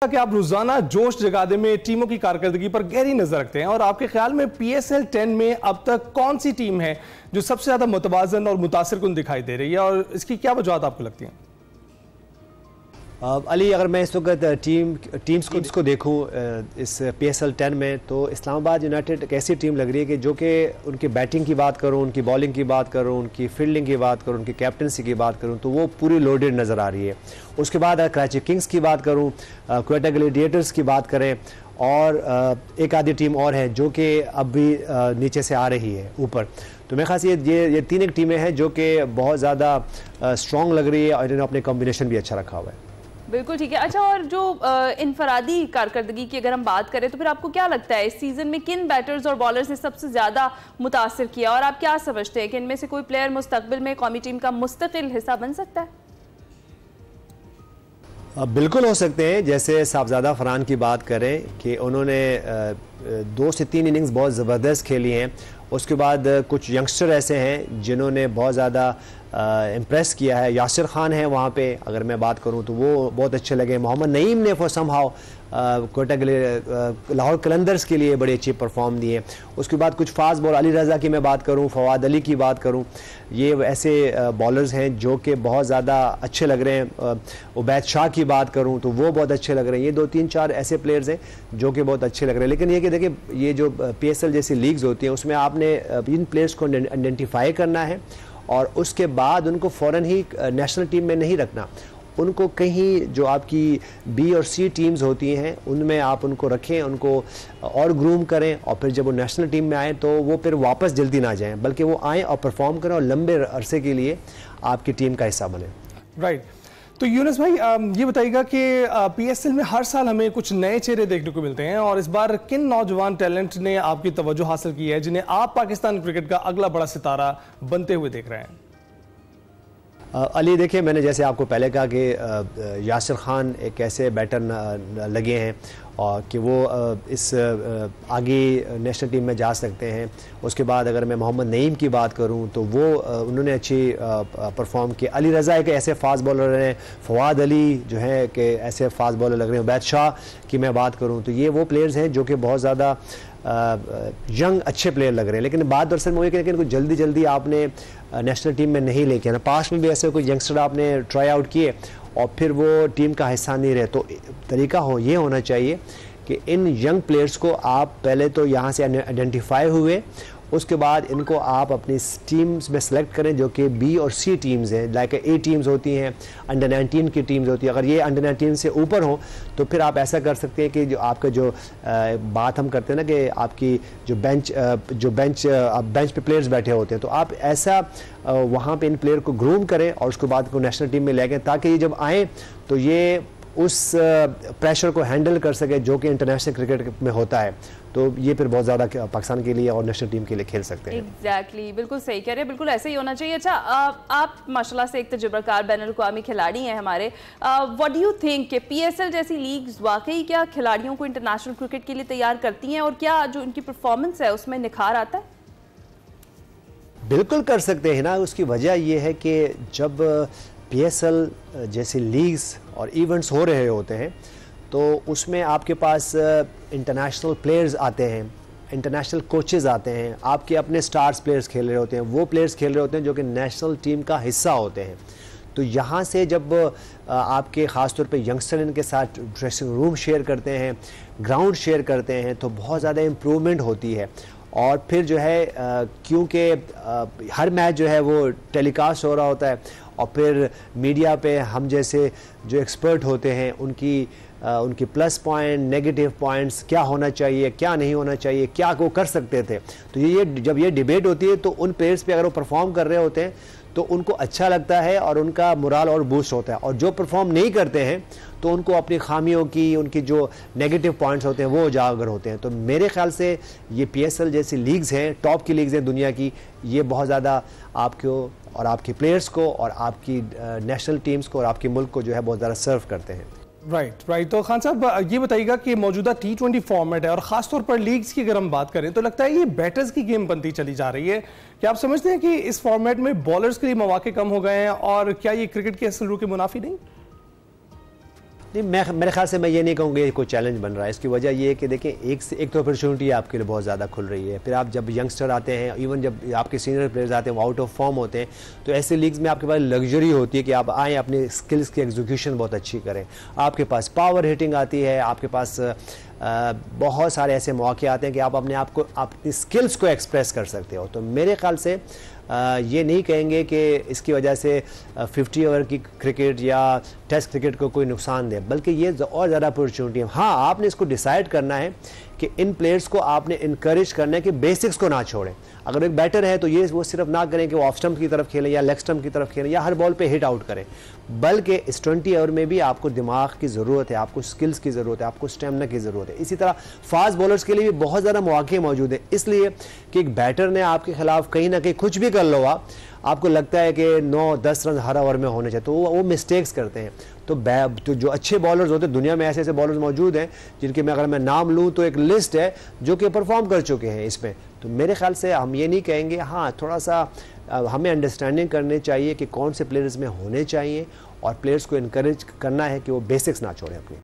कि आप रोजाना जोश जगाने में टीमों की कारकर्दगी पर गहरी नजर रखते हैं और आपके ख्याल में PSL 10 में अब तक कौन सी टीम है जो सबसे ज्यादा मुतवाज़न और मुतासिरकुन दिखाई दे रही है और इसकी क्या वजूहत आपको लगती हैं? अली, अगर मैं इस वक्त टीम्स को देखूं इस PSL 10 में, तो इस्लामाबाद यूनाइटेड एक ऐसी टीम लग रही है कि जो कि उनकी बैटिंग की बात करूं, उनकी बॉलिंग की बात करूं, उनकी फील्डिंग की बात करूं, उनकी कैप्टनसी की बात करूं, तो वो पूरी लोडेड नज़र आ रही है। उसके बाद कराची किंग्स की बात करूं, क्वेटा ग्लेडिएटर्स की बात करें, और एक आधी टीम और है जो कि अब भी नीचे से आ रही है ऊपर। तो मेरे ख्याल से ये तीन एक टीमें हैं जो कि बहुत ज़्यादा स्ट्रॉन्ग लग रही है और इन्होंने अपने कॉम्बिनेशन भी अच्छा रखा हुआ है। बिल्कुल ठीक है। अच्छा, और जो इनफरादी कारकर्दगी की अगर हम बात करें तो फिर आपको क्या लगता है इस सीज़न में किन बैटर्स और बॉलर्स ने सबसे ज़्यादा मुतासिर किया, और आप क्या समझते हैं कि इनमें से कोई प्लेयर मुस्तकबिल में कौमी टीम का मुस्तकिल हिस्सा बन सकता है? बिल्कुल हो सकते हैं। जैसे साहबजादा फरहान की बात करें कि उन्होंने 2 से 3 इनिंग्स बहुत ज़बरदस्त खेली हैं। उसके बाद कुछ यंगस्टर ऐसे हैं जिन्होंने बहुत ज़्यादा इम्प्रेस किया है। यासिर खान है वहाँ पे, अगर मैं बात करूँ तो वो बहुत अच्छे लगे। मोहम्मद नईम ने फॉर समहाउ कोटा लाहौर कलंदर्स के लिए बड़ी अच्छी परफॉर्म दी है। उसके बाद कुछ फास्ट बॉल, अली रज़ा की मैं बात करूँ, फवाद अली की बात करूँ, ये ऐसे बॉलर्स हैं जो कि बहुत ज़्यादा अच्छे लग रहे हैं। उबैद शाह की बात करूँ तो वो बहुत अच्छे लग रहे हैं। ये 2-3-4 ऐसे प्लेयर्स हैं जो कि बहुत अच्छे लग रहे हैं। लेकिन ये कि देखिए, ये जो PSL जैसी लीग्स होती हैं उसमें आपने इन प्लेयर्स को आइडेंटिफाई करना है और उसके बाद उनको फ़ौरन ही नेशनल टीम में नहीं रखना। उनको कहीं जो आपकी B और C टीम्स होती हैं उनमें आप उनको रखें, उनको और ग्रूम करें, और फिर जब वो नेशनल टीम में आए तो वो फिर वापस जल्दी ना जाएं, बल्कि वो आएँ और परफॉर्म करें और लंबे अरसे के लिए आपकी टीम का हिस्सा बने। राइट। तो यूनुस भाई, ये बताइएगा कि PSL में हर साल हमें कुछ नए चेहरे देखने को मिलते हैं, और इस बार किन नौजवान टैलेंट ने आपकी तवज्जो हासिल की है जिन्हें आप पाकिस्तान क्रिकेट का अगला बड़ा सितारा बनते हुए देख रहे हैं? अली, देखिए, मैंने जैसे आपको पहले कहा कि यासिर खान एक ऐसे बैटर लगे हैं और कि वो इस आगे नेशनल टीम में जा सकते हैं। उसके बाद अगर मैं मोहम्मद नईम की बात करूं तो वो उन्होंने अच्छी परफॉर्म की। अली रज़ा एक ऐसे फास्ट बॉलर हैं। फवाद अली जो है कि ऐसे फास्ट बॉलर लग रहे हैं। उबैद शाह की मैं बात करूं तो ये वो प्लेयर्स हैं जो कि बहुत ज़्यादा यंग अच्छे प्लेयर लग रहे हैं। लेकिन बात दरअसल में हुई कि इनको जल्दी जल्दी आपने नेशनल टीम में नहीं लेके आना। पास्ट में भी ऐसे कोई यंगस्टर आपने ट्राई आउट किए और फिर वो टीम का हिस्सा नहीं रहे, तो तरीका ये होना चाहिए कि इन यंग प्लेयर्स को आप पहले तो यहाँ से आइडेंटिफाई हुए, उसके बाद इनको आप अपनी टीम्स में सेलेक्ट करें जो कि B और C टीम्स हैं। लाइक A टीम्स होती हैं, अंडर 19 की टीम्स होती है। अगर ये अंडर 19 से ऊपर हो तो फिर आप ऐसा कर सकते हैं कि जो आपका जो बात हम करते हैं ना कि आपकी जो बेंच पे प्लेयर्स बैठे होते हैं, तो आप ऐसा वहाँ पे इन प्लेयर को ग्रूम करें और उसके बाद को नेशनल टीम में ले गए, ताकि ये जब आएँ तो ये उस प्रेशर को हैंडल कर सके जो कि इंटरनेशनल क्रिकेट में होता है। तो ये फिर बहुत ज़्यादा पाकिस्तान के लिए और नेशनल टीम के लिए खेल सकते हैं। एग्जैक्टली, बिल्कुल सही कह रहे हैं, बिल्कुल ऐसे ही होना चाहिए। अच्छा, आप माशाल्लाह से एक तजुर्बाकार बैनुल-अक़वामी खिलाड़ी हैं हमारे। व्हाट डू यू थिंक कि PSL जैसी लीग्स वाकई क्या खिलाड़ियों को इंटरनेशनल क्रिकेट के लिए तैयार करती हैं, और क्या जो उनकी परफॉर्मेंस है उसमें निखार आता है? बिल्कुल कर सकते हैं ना। उसकी वजह यह है कि जब PSL जैसी लीग्स और इवेंट्स हो रहे होते हैं तो उसमें आपके पास इंटरनेशनल प्लेयर्स आते हैं, इंटरनेशनल कोचेज़ आते हैं, आपके अपने स्टार्स प्लेयर्स खेल रहे होते हैं, वो प्लेयर्स खेल रहे होते हैं जो कि नेशनल टीम का हिस्सा होते हैं। तो यहाँ से जब आपके ख़ास तौर पे यंगस्टर इनके साथ ड्रेसिंग रूम शेयर करते हैं, ग्राउंड शेयर करते हैं, तो बहुत ज़्यादा इम्प्रूवमेंट होती है। और फिर जो है क्योंकि हर मैच जो है वो टेलीकास्ट हो रहा होता है और फिर मीडिया पे हम जैसे जो एक्सपर्ट होते हैं उनकी प्लस पॉइंट, नेगेटिव पॉइंट्स, क्या होना चाहिए, क्या नहीं होना चाहिए, क्या वो कर सकते थे, तो ये जब ये डिबेट होती है तो उन प्लेयर्स पे अगर वो परफॉर्म कर रहे होते हैं तो उनको अच्छा लगता है और उनका मोराल और बूस्ट होता है। और जो परफॉर्म नहीं करते हैं तो उनको अपनी खामियों की, उनकी जो नेगेटिव पॉइंट्स होते हैं वो उजागर होते हैं। तो मेरे ख्याल से ये PSL जैसी लीग्स हैं, टॉप की लीग्स हैं दुनिया की, ये बहुत ज़्यादा आपको और आपके प्लेयर्स को और आपकी नेशनल टीम्स को और आपके मुल्क को जो है बहुत ज़्यादा सर्व करते हैं। राइट। तो खान साहब, ये बताइएगा कि मौजूदा T20 फॉर्मेट है और ख़ासतौर पर लीग्स की अगर हम बात करें तो लगता है ये बैटर्स की गेम बनती चली जा रही है। क्या आप समझते हैं कि इस फॉर्मेट में बॉलर्स के लिए मौके कम हो गए हैं, और क्या ये क्रिकेट की असल रूह के मुनाफी नहीं? नहीं, मेरे ख्याल से मैं ये नहीं कहूँगा ये कोई चैलेंज बन रहा है। इसकी वजह ये है कि देखें एक तो अपॉर्चुनिटी आपके लिए बहुत ज़्यादा खुल रही है। फिर आप जब यंगस्टर आते हैं, इवन जब आपके सीनियर प्लेयर्स आते हैं वो आउट ऑफ फॉर्म होते हैं, तो ऐसे लीग्स में आपके पास लग्जरी होती है कि आप आएँ, अपनी स्किल्स की एग्जीक्यूशन बहुत अच्छी करें, आपके पास पावर हिटिंग आती है, आपके पास बहुत सारे ऐसे मौके आते हैं कि आप अपने आप को, अपनी स्किल्स को एक्सप्रेस कर सकते हो। तो मेरे ख्याल से ये नहीं कहेंगे कि इसकी वजह से 50 ओवर की क्रिकेट या टेस्ट क्रिकेट को कोई नुकसान दे, बल्कि ये और ज़्यादा अपॉर्चुनिटी है। हाँ, आपने इसको डिसाइड करना है कि इन प्लेयर्स को आपने इनकरेज करना है कि बेसिक्स को ना छोड़ें। अगर एक बैटर है तो ये वो सिर्फ ना करें कि वो ऑफ स्टंप की तरफ खेलें या लेग स्टंप की तरफ खेलें या हर बॉल पे हिट आउट करें, बल्कि इस 20 ओवर में भी आपको दिमाग की ज़रूरत है, आपको स्किल्स की ज़रूरत है, आपको स्टेमिना की ज़रूरत है। इसी तरह फास्ट बॉलर्स के लिए भी बहुत ज़्यादा मौके मौजूद है, इसलिए कि एक बैटर ने आपके खिलाफ कहीं ना कहीं कुछ भी कर लो, आपको लगता है कि 9-10 रन हर ओवर में होने चाहिए, तो वो मिस्टेक्स करते हैं। तो जो अच्छे बॉलर्स होते हैं, दुनिया में ऐसे ऐसे बॉलर्स मौजूद हैं जिनके में अगर मैं नाम लूँ तो एक लिस्ट है जो कि परफॉर्म कर चुके हैं इसमें। तो मेरे ख्याल से हम ये नहीं कहेंगे, हाँ थोड़ा सा हमें अंडरस्टैंडिंग करनी चाहिए कि कौन से प्लेयर्स में होने चाहिए और प्लेयर्स को इनकरेज करना है कि वो बेसिक्स ना छोड़ें अपनी।